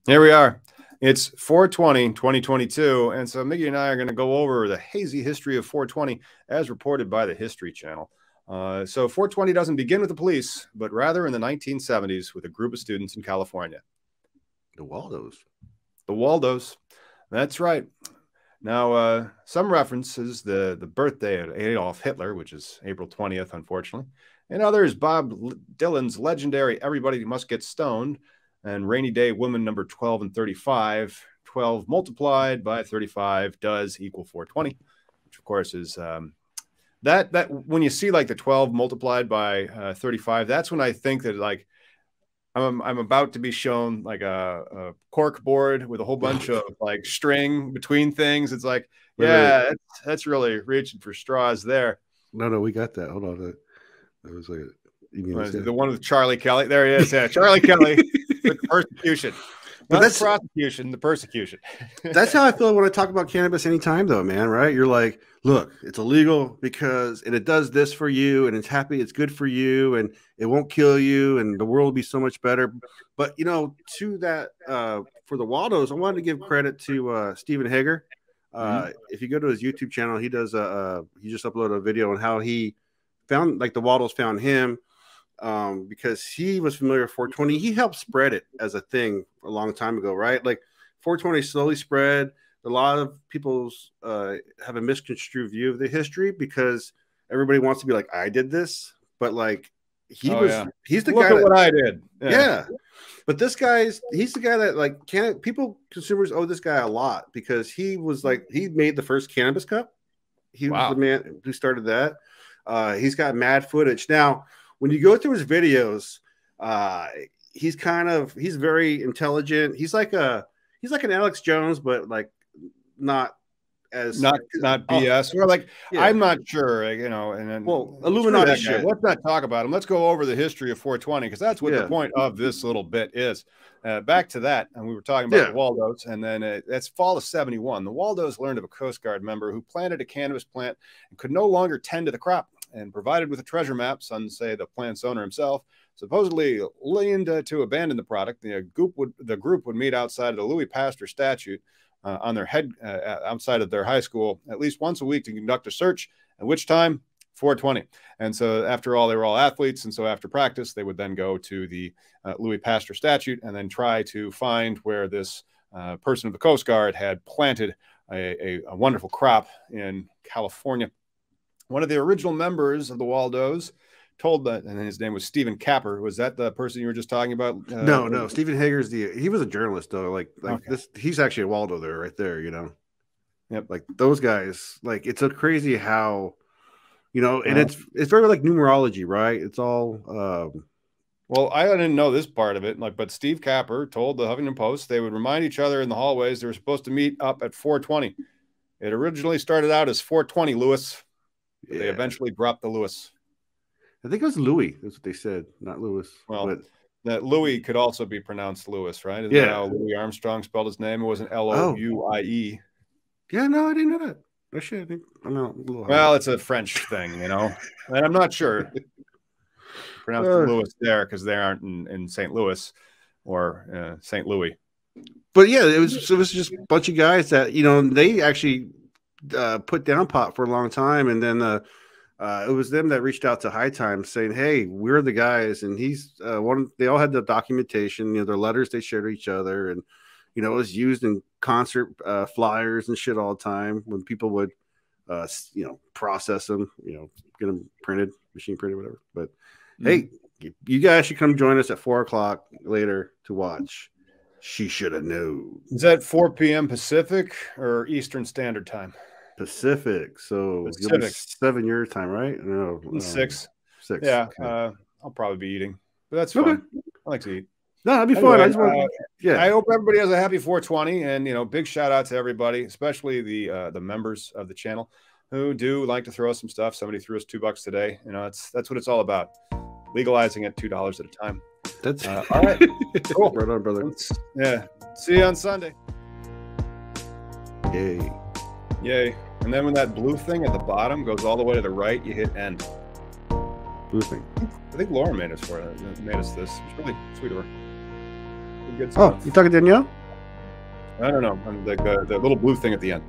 Here we are. It's 4/20, 2022, and so Miggy and I are going to go over the hazy history of 4/20 as reported by the History Channel. So 4/20 doesn't begin with the police, but rather in the 1970s with a group of students in California. The Waldos. The Waldos. That's right. Now, some references the birthday of Adolf Hitler, which is April 20th, unfortunately, and others Bob Dylan's legendary Everybody Must Get Stoned, and Rainy Day Woman number 12 and 35. 12 multiplied by 35 does equal 4/20, which of course is that when you see like the 12 multiplied by 35, that's when I think that like I'm about to be shown like a cork board with a whole bunch of like string between things. It's like, yeah, that's really reaching for straws there. No, we got that. Hold on. That was like the one with Charlie Kelly. There he is. Yeah, Charlie Kelly. The persecution. But that's prosecution, the persecution. That's how I feel when I talk about cannabis anytime, though, man, right? You're like, look, it's illegal because and it does this for you, and it's good for you, and it won't kill you, and the world will be so much better. But to that for the Waldos, I wanted to give credit to Stephen Hager. If you go to his YouTube channel, he does he just uploaded a video on how he found the Waldos found him. Because he was familiar with 4/20. He helped spread it as a thing a long time ago, right? Like 4/20 slowly spread. A lot of people have a misconstrued view of the history because everybody wants to be like, I did this, but like he's the guy at what I did. Yeah. But he's the guy that like consumers owe this guy a lot because he was like he made the first cannabis cup. He was the man who started that. He's got mad footage now. When you go through his videos, he's very intelligent. He's like an Alex Jones, but like not BS. Or like I'm not sure, and then Illuminati shit. Let's not talk about him. Let's go over the history of 4/20 because that's what the point of this little bit is. Back to that, and we were talking about the Waldos, and then that's fall of '71. The Waldos learned of a Coast Guard member who planted a cannabis plant and could no longer tend to the crop. And provided with a treasure map, some say the plant's owner himself supposedly leaned to abandon the product. The group would meet outside of the Louis Pasteur statue on their outside of their high school at least once a week to conduct a search, at which time 4/20. And so after all, they were all athletes. And so after practice, they would then go to the Louis Pasteur statue and then try to find where this person of the Coast Guard had planted a wonderful crop in California. One of the original members of the Waldos told that, and his name was Stephen Capper. Was that the person you were just talking about? No. Stephen Hager's he was a journalist though. Like this, he's actually a Waldo there, right there. Yep. Like those guys. Like it's a crazy how, and it's very like numerology, right? It's all. Well, I didn't know this part of it. But Steve Capper told the Huffington Post they would remind each other in the hallways they were supposed to meet up at 4/20. It originally started out as 4/20, Lewis. Yeah. They eventually dropped the Lewis. I think it was Louis. That's what they said, not Lewis. Well, that Louis could also be pronounced Lewis, right? Isn't that how Louis Armstrong spelled his name? It wasn't Louie. Yeah, no, I didn't know that. I think I'm not a little well, it's a French thing, and I'm not sure. Pronounced Lewis there because they aren't in St. Louis or St. Louis. But yeah, it was just a bunch of guys that they actually put down pot for a long time, and then it was them that reached out to High Times saying, "Hey, we're the guys." And he's they all had the documentation, their letters they shared with each other, and it was used in concert flyers and shit all the time when people would process them, get them printed, machine printed, whatever. But hey, you guys should come join us at 4:00 later to watch. She should have known. Is that 4 p.m. Pacific or Eastern Standard Time? Pacific. So you'll be 7 your time, right? No, 6. 6. Yeah. Okay. I'll probably be eating, but that's fine. Okay. I like to eat. No, that'd be fun. I just I hope everybody has a happy 4/20, and big shout out to everybody, especially the members of the channel who do like to throw us some stuff. Somebody threw us $2 today. That's what it's all about. Legalizing at $2 at a time. That's all right. Cool. Right on, brother. See you on Sunday. Yay. And then when that blue thing at the bottom goes all the way to the right, you hit end. Blue thing. I think Laura made us this. It's really sweet of her. Good stuff. Oh, you talking to Danielle? I don't know. The little blue thing at the end.